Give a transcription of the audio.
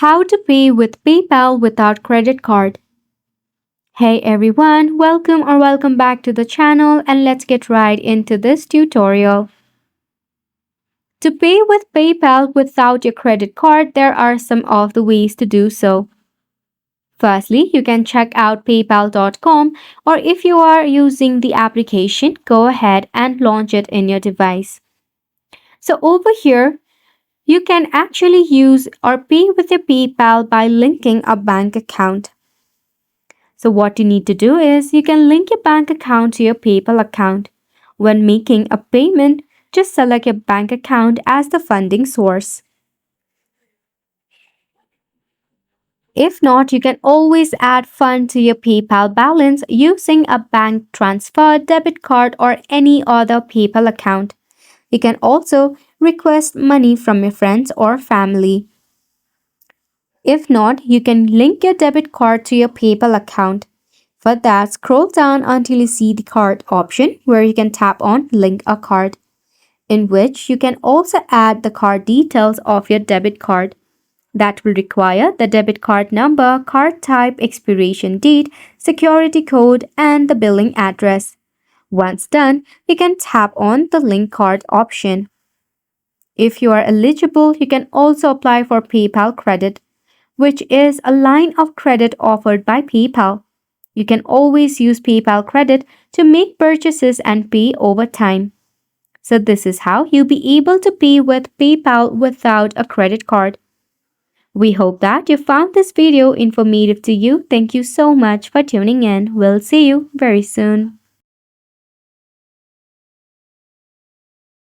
How to pay with PayPal without credit card. Hey everyone, welcome back to the channel and let's get right into this tutorial. To pay with PayPal without your credit card, there are some of the ways to do so. Firstly, you can check out paypal.com, or if you are using the application, go ahead and launch it in your device. So over here, you can actually use or pay with your PayPal by linking a bank account. So what you need to do is you can link your bank account to your PayPal account. When making a payment, just select your bank account as the funding source. If not, you can always add fund to your PayPal balance using a bank transfer, debit card, or any other PayPal account. You can also request money from your friends or family. If not, you can link your debit card to your PayPal account. For that, scroll down until you see the card option where you can tap on Link a Card, in which you can also add the card details of your debit card. That will require the debit card number, card type, expiration date, security code, and the billing address. Once done, you can tap on the Link Card option. If you are eligible, you can also apply for PayPal Credit, which is a line of credit offered by PayPal. You can always use PayPal Credit to make purchases and pay over time. So this is how you'll be able to pay with PayPal without a credit card. We hope that you found this video informative to you. Thank you so much for tuning in. We'll see you very soon.